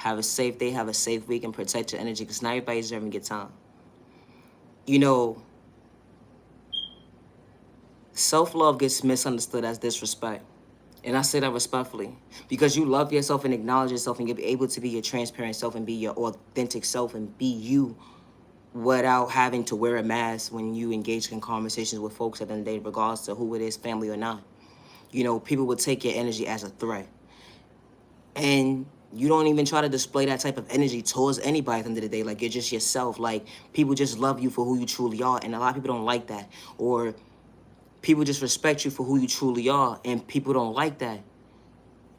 Have a safe day, have a safe week, and protect your energy because not everybody's deserving a good time. You know, self-love gets misunderstood as disrespect. And I say that respectfully because you love yourself and acknowledge yourself and you're able to be your transparent self and be your authentic self and be you without having to wear a mask when you engage in conversations with folks at the end of the day, regardless of who it is, family or not. You know, people will take your energy as a threat. And you don't even try to display that type of energy towards anybody at the end of the day. Like, you're just yourself. Like, people just love you for who you truly are. And a lot of people don't like that. Or people just respect you for who you truly are. And people don't like that.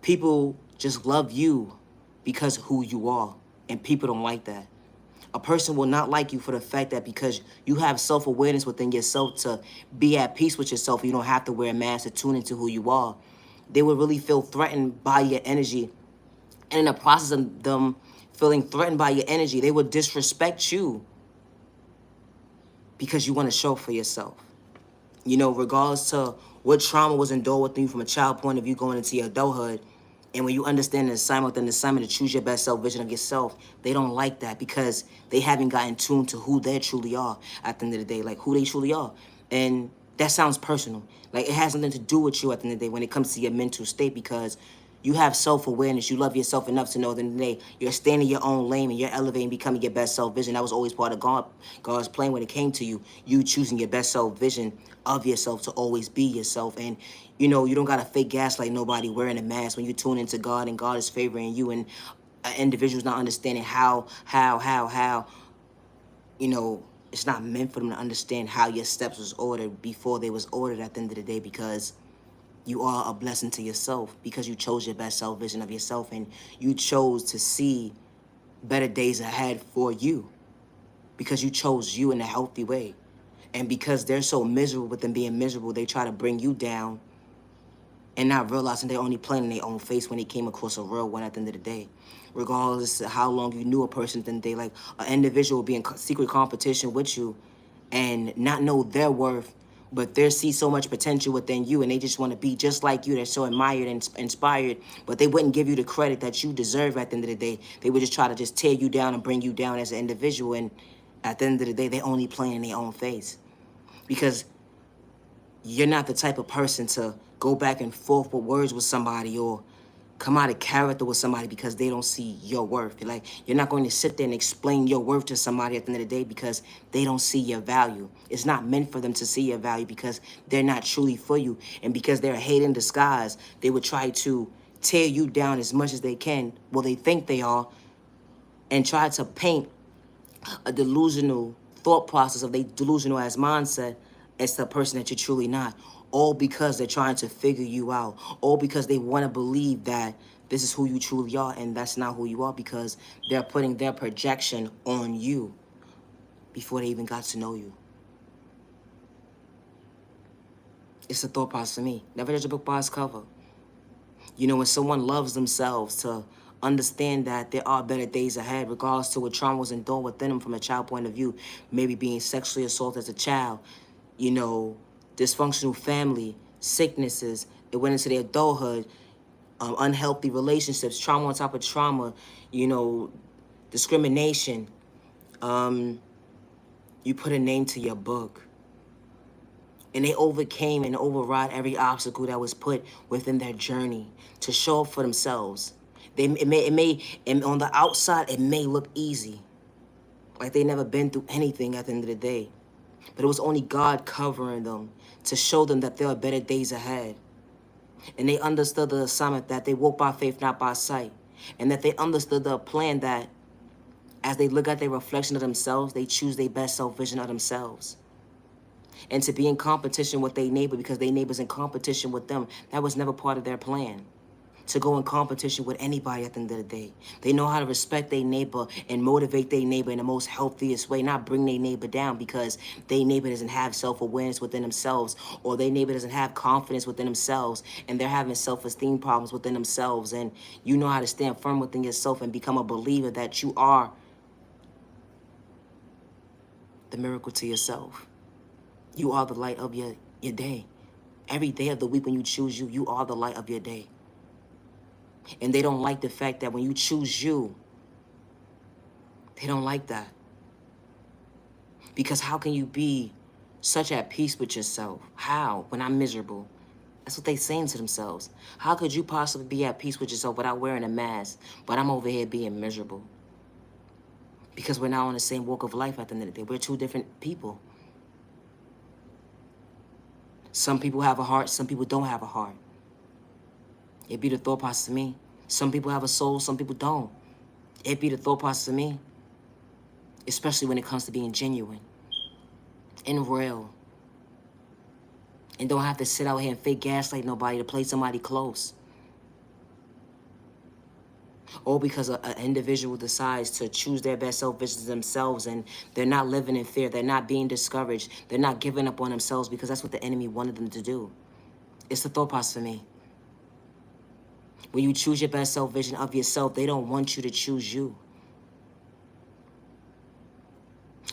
People just love you because of who you are. And people don't like that. A person will not like you for the fact that because you have self-awareness within yourself to be at peace with yourself, you don't have to wear a mask to tune into who you are. They will really feel threatened by your energy. And in the process of them feeling threatened by your energy, they will disrespect you because you want to show for yourself. You know, regardless to what trauma was endured with you from a child point of view going into your adulthood, and when you understand the assignment within the assignment to choose your best self vision of yourself, they don't like that because they haven't gotten tuned to who they truly are at the end of the day, like who they truly are. And that sounds personal. Like, it has nothing to do with you at the end of the day when it comes to your mental state because you have self-awareness. You love yourself enough to know that today you're staying in your own lane and you're elevating, becoming your best self-vision. That was always part of God's plan when it came to you. You choosing your best self-vision of yourself to always be yourself. And, you know, you don't got to fake gaslight nobody wearing a mask when you tune into God and God is favoring you and individuals not understanding how, you know, it's not meant for them to understand how your steps was ordered before they was ordered at the end of the day because you are a blessing to yourself because you chose your best self vision of yourself and you chose to see better days ahead for you because you chose you in a healthy way. And because they're so miserable with them being miserable, they try to bring you down and not realizing they're only playing in their own face when they came across a real one at the end of the day. Regardless of how long you knew a person, then they like an individual will be in secret competition with you and not know their worth, but they see so much potential within you and they just want to be just like you. They're so admired and inspired, but they wouldn't give you the credit that you deserve at the end of the day. They would just try to just tear you down and bring you down as an individual. And at the end of the day, they're only playing in their own face because you're not the type of person to go back and forth with words with somebody or come out of character with somebody because they don't see your worth. Like, you're not going to sit there and explain your worth to somebody at the end of the day because they don't see your value. It's not meant for them to see your value because they're not truly for you. And because they're a hate in disguise, they would try to tear you down as much as they can, well, they think they are, and try to paint a delusional thought process of they delusional as mindset as the person that you're truly not. All because they're trying to figure you out. All because they want to believe that this is who you truly are and that's not who you are because they're putting their projection on you before they even got to know you. It's a thought process for me. Never judge a book by its cover. You know, when someone loves themselves to understand that there are better days ahead, regardless to what trauma was endured within them from a child point of view, maybe being sexually assaulted as a child, you know, dysfunctional family, sicknesses, it went into their adulthood, unhealthy relationships, trauma on top of trauma, you know, discrimination. You put a name to your book. And they overcame and override every obstacle that was put within their journey to show up for themselves. And on the outside, it may look easy, like they never been through anything at the end of the day. But it was only God covering them to show them that there are better days ahead. And they understood the assignment that they walk by faith, not by sight. And that they understood the plan that as they look at their reflection of themselves, they choose their best self-vision of themselves. And to be in competition with their neighbor because their neighbor's in competition with them, that was never part of their plan. To go in competition with anybody at the end of the day. They know how to respect their neighbor and motivate their neighbor in the most healthiest way, not bring their neighbor down because their neighbor doesn't have self-awareness within themselves or their neighbor doesn't have confidence within themselves and they're having self-esteem problems within themselves. And you know how to stand firm within yourself and become a believer that you are the miracle to yourself. You are the light of your day. Every day of the week when you choose you, you are the light of your day. And they don't like the fact that when you choose you, They don't like that. Because how can you be such at peace with yourself? How? When I'm miserable. That's what they saying to themselves. How could you possibly be at peace with yourself without wearing a mask, but I'm over here being miserable? Because we're not on the same walk of life at the end of the day. We're two different people. Some people have a heart, some people don't have a heart. It be the thought process of me. Some people have a soul, some people don't. It be the thought process of me. Especially when it comes to being genuine and real. And don't have to sit out here and fake gaslight nobody to play somebody close. Or because an individual decides to choose their best self versus themselves and they're not living in fear, they're not being discouraged, they're not giving up on themselves because that's what the enemy wanted them to do. It's the thought process for me. When you choose your best self vision of yourself, they don't want you to choose you.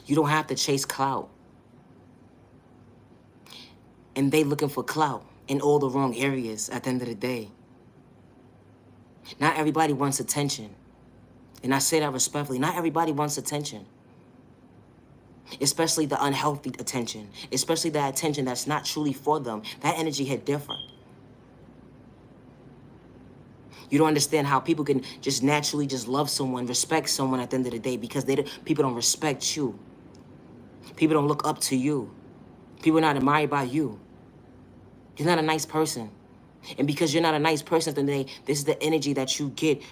You don't have to chase clout. And they looking for clout in all the wrong areas at the end of the day. Not everybody wants attention. And I say that respectfully. Not everybody wants attention. Especially the unhealthy attention. Especially that attention that's not truly for them. That energy hit different. You don't understand how people can just naturally just love someone, respect someone at the end of the day because people don't respect you. People don't look up to you. People are not admired by you. You're not a nice person. And because you're not a nice person at the end of the day, this is the energy that you get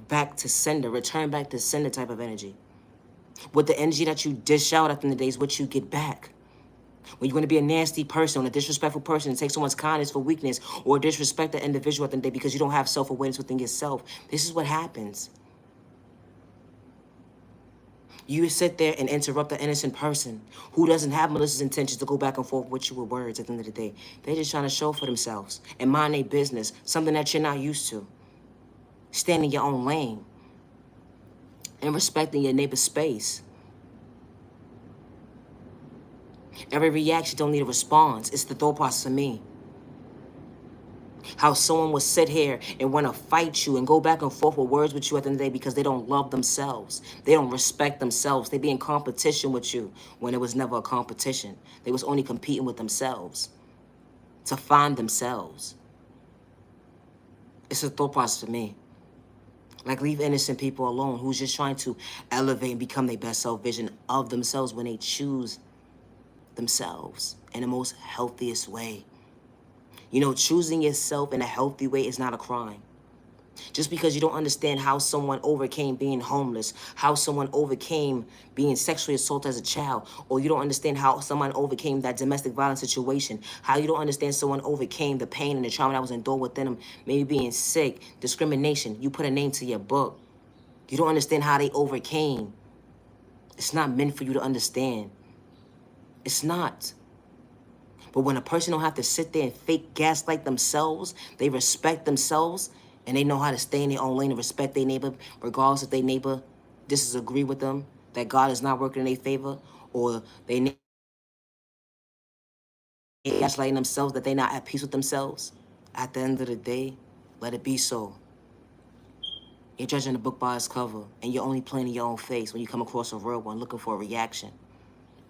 back to sender, return back to sender type of energy. With the energy that you dish out at the end of the day is what you get back. When you're going to be a nasty person, a disrespectful person, and take someone's kindness for weakness, or disrespect the individual at the end of the day because you don't have self-awareness within yourself, this is what happens. You sit there and interrupt the innocent person who doesn't have malicious intentions to go back and forth with you with words at the end of the day. They're just trying to show for themselves and mind their business, something that you're not used to. Stand in your own lane and respecting your neighbor's space. Every reaction don't need a response. It's the thought process of me. How someone will sit here and want to fight you and go back and forth with words with you at the end of the day because they don't love themselves. They don't respect themselves. They be in competition with you when it was never a competition. They was only competing with themselves to find themselves. It's a thought process for me. Like, leave innocent people alone who's just trying to elevate and become their best self vision of themselves when they choose themselves in the most healthiest way. You know, choosing yourself in a healthy way is not a crime. Just because you don't understand how someone overcame being homeless, how someone overcame being sexually assaulted as a child, or you don't understand how someone overcame that domestic violence situation, how you don't understand someone overcame the pain and the trauma that was endured within them, maybe being sick, discrimination, you put a name to your book. You don't understand how they overcame. It's not meant for you to understand. It's not. But when a person don't have to sit there and fake gaslight themselves, they respect themselves, and they know how to stay in their own lane and respect their neighbor, regardless if their neighbor disagree with them, that God is not working in their favor, or they gaslighting themselves, that they're not at peace with themselves. At the end of the day, let it be so. You're judging a book by its cover, and you're only playing in your own face when you come across a real one looking for a reaction.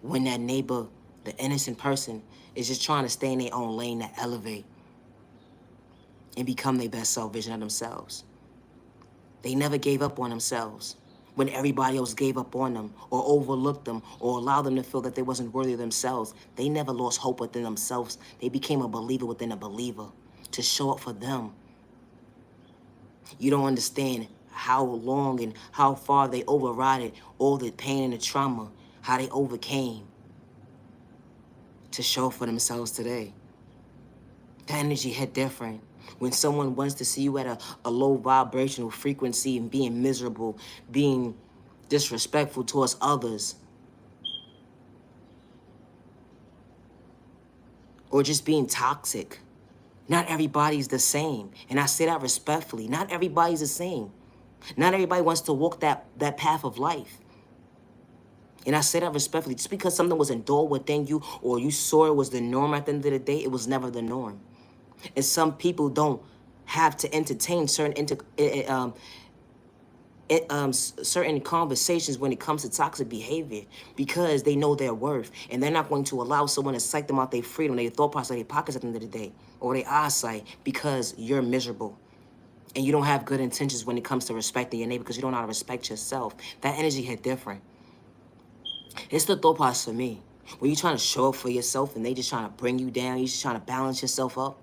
When that neighbor, the innocent person, is just trying to stay in their own lane to elevate and become their best self vision of themselves. They never gave up on themselves when everybody else gave up on them or overlooked them or allowed them to feel that they wasn't worthy of themselves. They never lost hope within themselves. They became a believer within a believer to show up for them. You don't understand how long and how far they overrided all the pain and the trauma, how they overcame to show for themselves today. The energy hit different. When someone wants to see you at a low vibrational frequency and being miserable, being disrespectful towards others, or just being toxic. Not everybody's the same. And I say that respectfully. Not everybody's the same. Not everybody wants to walk that path of life. And I say that respectfully. Just because something was endured within you or you saw it was the norm at the end of the day, it was never the norm. And some people don't have to entertain certain certain conversations when it comes to toxic behavior because they know their worth and they're not going to allow someone to psych them out their freedom, their thought process, their pockets at the end of the day, or their eyesight because you're miserable and you don't have good intentions when it comes to respecting your neighbor because you don't know how to respect yourself. That energy hit different. It's the thought process for me. When you're trying to show up for yourself and they just trying to bring you down, you just trying to balance yourself up.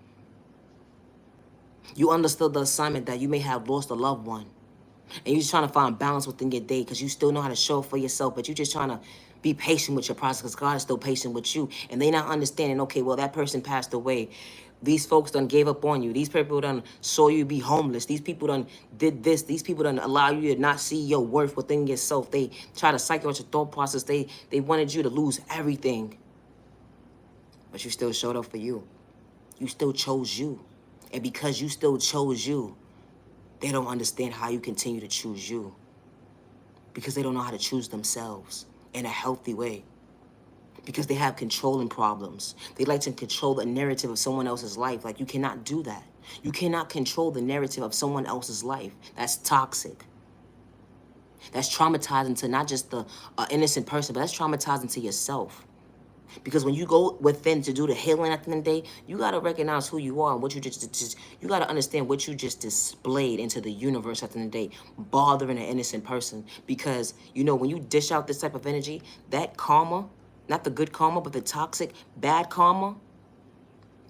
You understood the assignment that you may have lost a loved one. And you're just trying to find balance within your day because you still know how to show up for yourself, but you're just trying to be patient with your process because God is still patient with you. And they not understanding, okay, well, that person passed away. These folks done gave up on you. These people done saw you be homeless. These people done did this. These people done allow you to not see your worth within yourself. They try to psych you out your thought process. They wanted you to lose everything. But you still showed up for you. You still chose you. And because you still chose you, they don't understand how you continue to choose you because they don't know how to choose themselves in a healthy way because they have controlling problems. They like to control the narrative of someone else's life. Like, you cannot do that. You cannot control the narrative of someone else's life. That's toxic. That's traumatizing to not just the innocent person, but that's traumatizing to yourself. Because when you go within to do the healing at the end of the day, you got to recognize who you are and what you you got to understand what you just displayed into the universe at the end of the day, bothering an innocent person. Because, you know, when you dish out this type of energy, that karma, not the good karma, but the toxic, bad karma,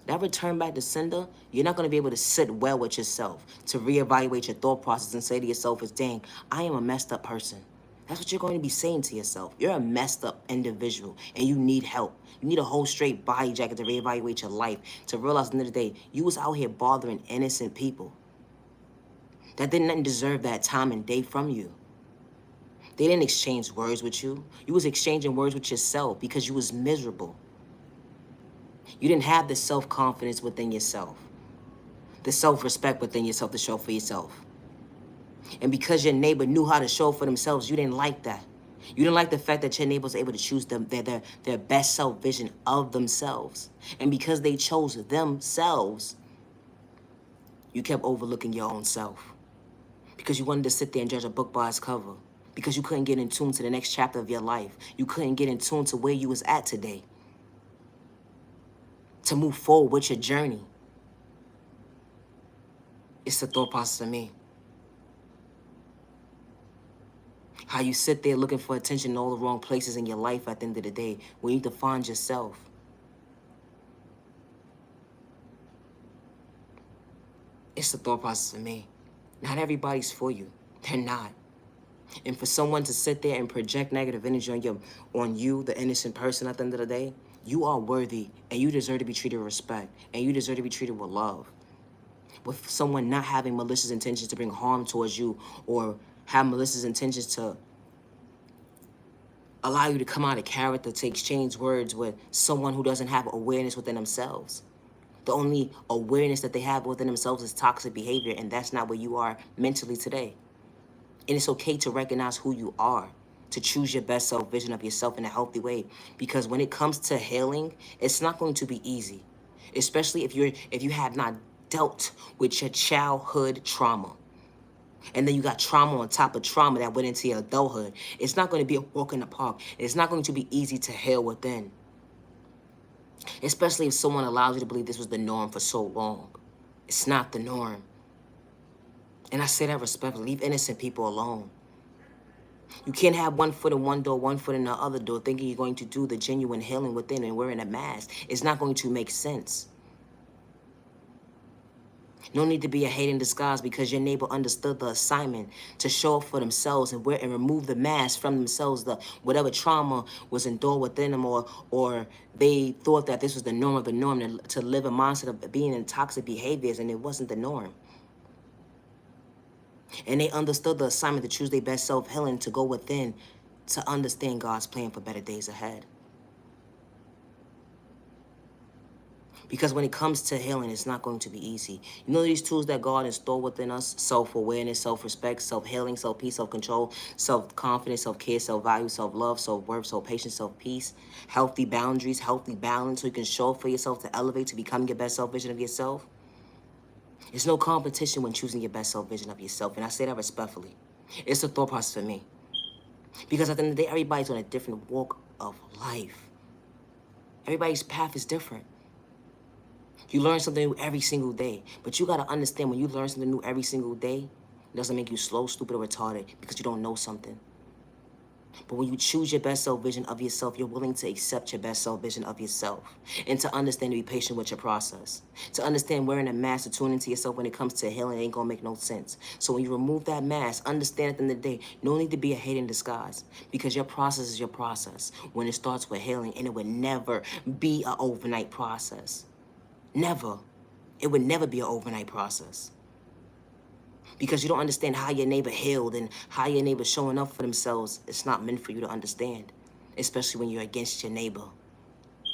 that return back to sender, you're not going to be able to sit well with yourself, to reevaluate your thought process and say to yourself, dang, I am a messed up person. That's what you're going to be saying to yourself. You're a messed up individual and you need help. You need a whole straight body jacket to reevaluate your life, to realize at the end of the day, you was out here bothering innocent people that didn't deserve that time and day from you. They didn't exchange words with you. You was exchanging words with yourself because you was miserable. You didn't have the self-confidence within yourself, the self-respect within yourself to show for yourself. And because your neighbor knew how to show for themselves, you didn't like that. You didn't like the fact that your neighbor was able to choose their best self vision of themselves. And because they chose themselves, you kept overlooking your own self. Because you wanted to sit there and judge a book by its cover. Because you couldn't get in tune to the next chapter of your life. You couldn't get in tune to where you was at today. To move forward with your journey. It's the thought process of me. How you sit there looking for attention in all the wrong places in your life at the end of the day, when you need to find yourself. It's the thought process of me. Not everybody's for you. They're not. And for someone to sit there and project negative energy on you, the innocent person at the end of the day, you are worthy and you deserve to be treated with respect and you deserve to be treated with love. With someone not having malicious intentions to bring harm towards you or have malicious intentions to allow you to come out of character to exchange words with someone who doesn't have awareness within themselves. The only awareness that they have within themselves is toxic behavior, and that's not where you are mentally today. And it's okay to recognize who you are, to choose your best self vision of yourself in a healthy way. Because when it comes to healing, it's not going to be easy, especially if you have not dealt with your childhood trauma. And then you got trauma on top of trauma that went into your adulthood. It's not going to be a walk in the park. It's not going to be easy to heal within. Especially if someone allows you to believe this was the norm for so long. It's not the norm. And I say that respectfully. Leave innocent people alone. You can't have one foot in one door, one foot in the other door, thinking you're going to do the genuine healing within and wearing a mask. It's not going to make sense. No need to be a hate in disguise because your neighbor understood the assignment to show up for themselves and remove the mask from themselves, whatever trauma was endured within them, or they thought that this was the norm of the norm to live a mindset of being in toxic behaviors, and it wasn't the norm. And they understood the assignment to choose their best self-healing, to go within, to understand God's plan for better days ahead. Because when it comes to healing, it's not going to be easy. You know these tools that God installed within us? Self-awareness, self-respect, self-healing, self-peace, self-control, self-confidence, self-care, self-value, self-love, self-worth, self-patience, self-peace, healthy boundaries, healthy balance, so you can show up for yourself to elevate, to become your best self-vision of yourself. There's no competition when choosing your best self-vision of yourself, and I say that respectfully. It's the thought process for me. Because at the end of the day, everybody's on a different walk of life. Everybody's path is different. You learn something new every single day. But you gotta understand, when you learn something new every single day, it doesn't make you slow, stupid, or retarded because you don't know something. But when you choose your best self vision of yourself, you're willing to accept your best self vision of yourself. And to understand, to be patient with your process. To understand wearing a mask to tune into yourself when it comes to healing ain't gonna make no sense. So when you remove that mask, understand at the end of the day, no need to be a hate in disguise. Because your process is your process. When it starts with healing, and it would never be an overnight process. Never. It would never be an overnight process. Because you don't understand how your neighbor healed and how your neighbor showing up for themselves. It's not meant for you to understand, especially when you're against your neighbor.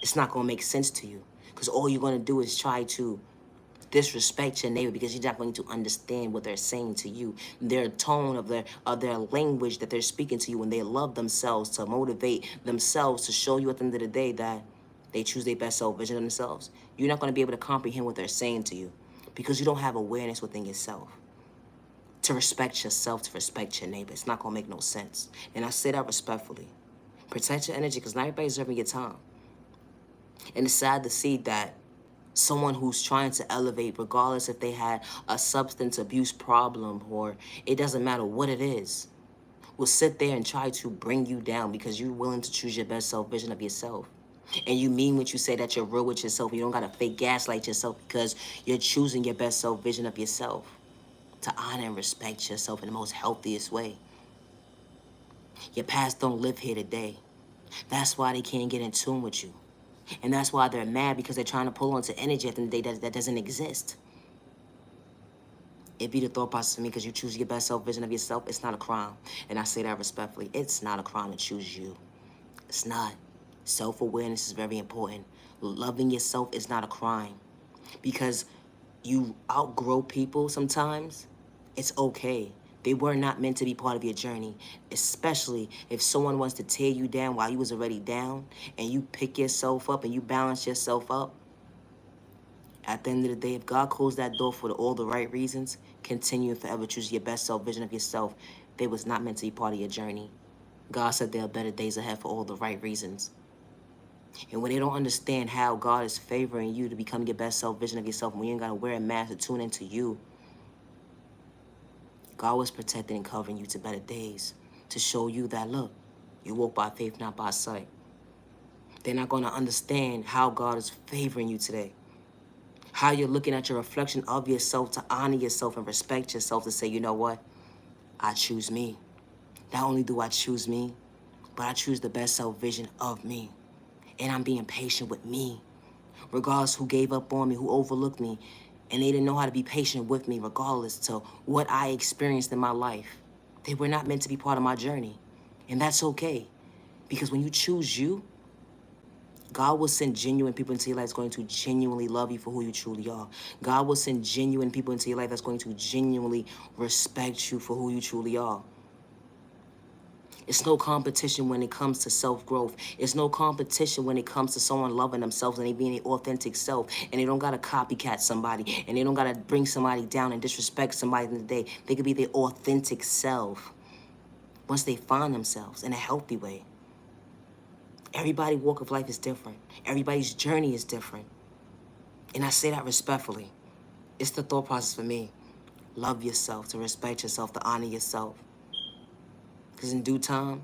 It's not going to make sense to you because all you're going to do is try to disrespect your neighbor because you're not going to understand what they're saying to you. Their tone of their language that they're speaking to you when they love themselves, to motivate themselves, to show you at the end of the day that they choose their best self vision of themselves. You're not going to be able to comprehend what they're saying to you because you don't have awareness within yourself. To respect yourself, to respect your neighbor. It's not gonna make no sense. And I say that respectfully. Protect your energy because not everybody's serving your time. And it's sad to see that someone who's trying to elevate, regardless if they had a substance abuse problem or it doesn't matter what it is, will sit there and try to bring you down because you're willing to choose your best self vision of yourself. And you mean what you say, that you're real with yourself. You don't gotta fake gaslight yourself because you're choosing your best self vision of yourself. To honor and respect yourself in the most healthiest way. Your past don't live here today. That's why they can't get in tune with you. And that's why they're mad because they're trying to pull onto energy at the end of the day that doesn't exist. It be the thought process for me because you choose your best self vision of yourself. It's not a crime. And I say that respectfully. It's not a crime to choose you. It's not. Self-awareness is very important. Loving yourself is not a crime. Because you outgrow people sometimes, it's okay. They were not meant to be part of your journey, especially if someone wants to tear you down while you was already down and you pick yourself up and you balance yourself up. At the end of the day, if God closed that door for all the right reasons, continue and forever choose your best self vision of yourself. They was not meant to be part of your journey. God said there are better days ahead for all the right reasons. And when they don't understand how God is favoring you to become your best self vision of yourself, when you ain't got to wear a mask to tune into you, God was protecting and covering you to better days to show you that, look, you walk by faith, not by sight. They're not going to understand how God is favoring you today. How you're looking at your reflection of yourself to honor yourself and respect yourself, to say, you know what? I choose me. Not only do I choose me, but I choose the best self vision of me. And I'm being patient with me. Regardless who gave up on me, who overlooked me, and they didn't know how to be patient with me regardless to what I experienced in my life. They were not meant to be part of my journey. And that's okay. Because when you choose you, God will send genuine people into your life that's going to genuinely love you for who you truly are. God will send genuine people into your life that's going to genuinely respect you for who you truly are. It's no competition when it comes to self-growth. It's no competition when it comes to someone loving themselves and they being their authentic self. And they don't got to copycat somebody. And they don't got to bring somebody down and disrespect somebody in the day. They could be their authentic self once they find themselves in a healthy way. Everybody's walk of life is different. Everybody's journey is different. And I say that respectfully. It's the thought process for me. Love yourself, to respect yourself, to honor yourself. Because in due time,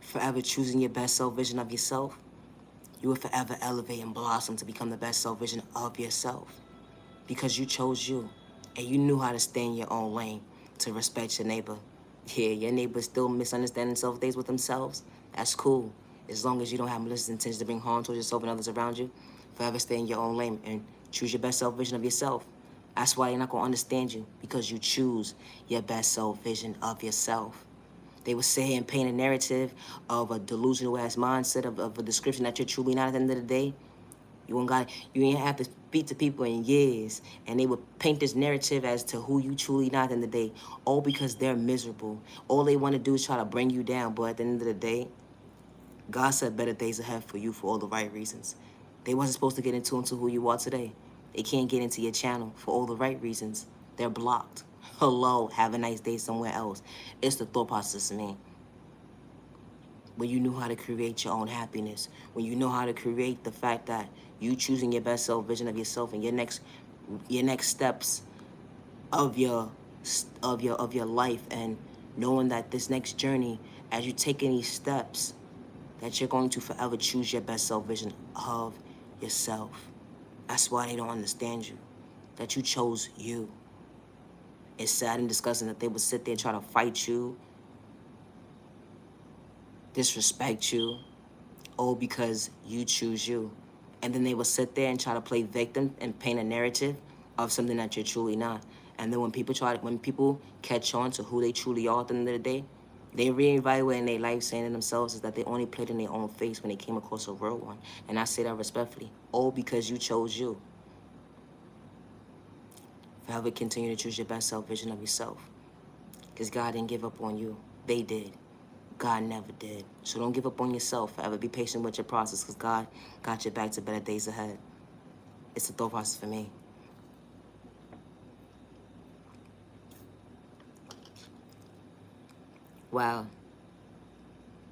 forever choosing your best self vision of yourself, you will forever elevate and blossom to become the best self vision of yourself. Because you chose you, and you knew how to stay in your own lane, to respect your neighbor. Yeah, your neighbors still misunderstanding self-days with themselves. That's cool. As long as you don't have malicious intentions to bring harm towards yourself and others around you, forever stay in your own lane and choose your best self vision of yourself. That's why they're not going to understand you, because you choose your best self vision of yourself. They will sit here and paint a narrative of a delusional ass mindset of a description that you're truly not at the end of the day. You ain't have to speak to people in years, and they would paint this narrative as to who you truly not in the day, all because they're miserable. All they want to do is try to bring you down, but at the end of the day, God said better days ahead for you for all the right reasons. They wasn't supposed to get into who you are today. They can't get into your channel for all the right reasons. They're blocked. Hello, have a nice day somewhere else. It's the thought process of me. When you know how to create your own happiness, when you know how to create the fact that you choosing your best self vision of yourself and your next steps of your life, and knowing that this next journey, as you take any steps, that you're going to forever choose your best self vision of yourself. That's why they don't understand you, that you chose you. It's sad and disgusting that they would sit there and try to fight you, disrespect you, all because you choose you. And then they will sit there and try to play victim and paint a narrative of something that you're truly not. And then when people catch on to who they truly are at the end of the day, they reevaluate in their life, saying to themselves is that they only played in their own face when they came across a real one. And I say that respectfully, all because you chose you. Forever continue to choose your best self vision of yourself. Because God didn't give up on you. They did. God never did. So don't give up on yourself. Forever be patient with your process, because God got your back to better days ahead. It's a thought process for me. Wow.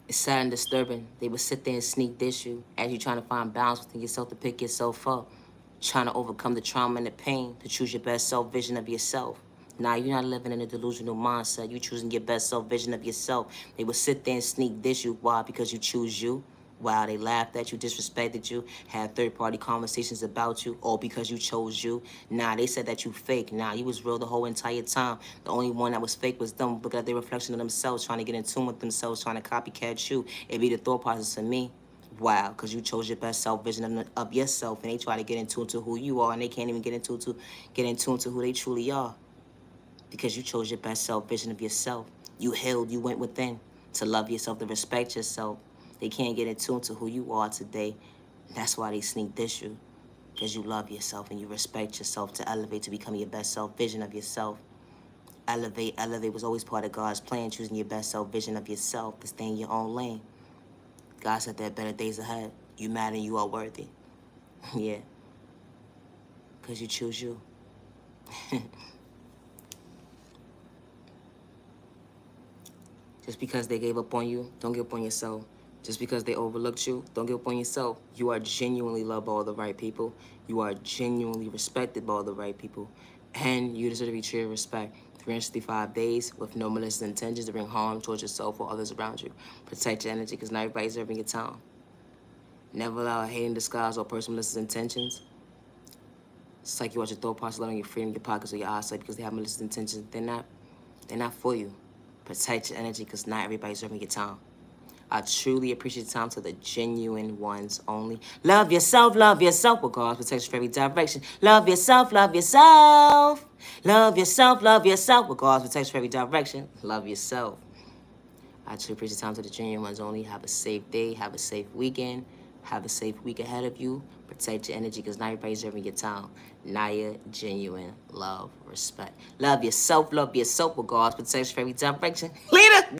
It's sad and disturbing. They would sit there and sneak diss you as you're trying to find balance within yourself to pick yourself up, trying to overcome the trauma and the pain, to choose your best self vision of yourself. Now, you're not living in a delusional mindset. You're choosing your best self vision of yourself. They will sit there and sneak diss you. Why? Because you choose you. Wow, they laughed at you, disrespected you, had third-party conversations about you, all because you chose you. Nah, they said that you fake. Nah, you was real the whole entire time. The only one that was fake was them looking at their reflection of themselves, trying to get in tune with themselves, trying to copycat you. It be the thought process for me. Wow, because you chose your best self vision of yourself, and they try to get in tune to who you are, and they can't even get in tune to who they truly are. Because you chose your best self vision of yourself. You healed, you went within to love yourself, to respect yourself. They can't get in tune to who you are today. That's why they sneak diss you. Because you love yourself and you respect yourself, to elevate, to become your best self vision of yourself. Elevate was always part of God's plan, choosing your best self vision of yourself, to stay in your own lane. God said there are better days ahead. You matter and you are worthy. Yeah. Because you choose you. Just because they gave up on you, don't give up on yourself. Just because they overlooked you, don't give up on yourself. You are genuinely loved by all the right people. You are genuinely respected by all the right people. And you deserve to be treated with respect. 365 days with no malicious intentions to bring harm towards yourself or others around you. Protect your energy, because not everybody's serving your time. Never allow a hating disguise or personal malicious intentions. It's like you watch your thought process, letting your freedom, your pockets, or your eyesight, because they have malicious intentions. They're not for you. Protect your energy, because not everybody's serving your time. I truly appreciate the time to the genuine ones only. Love yourself with God's protection for every direction. Love yourself, love yourself. Love yourself with God's protection for every direction. Love yourself. I truly appreciate the time to the genuine ones only. Have a safe day, have a safe weekend, have a safe week ahead of you. Protect your energy, because not everybody's serving your time. Naya, genuine, love, respect. Love yourself with God's protection for every direction. Leader!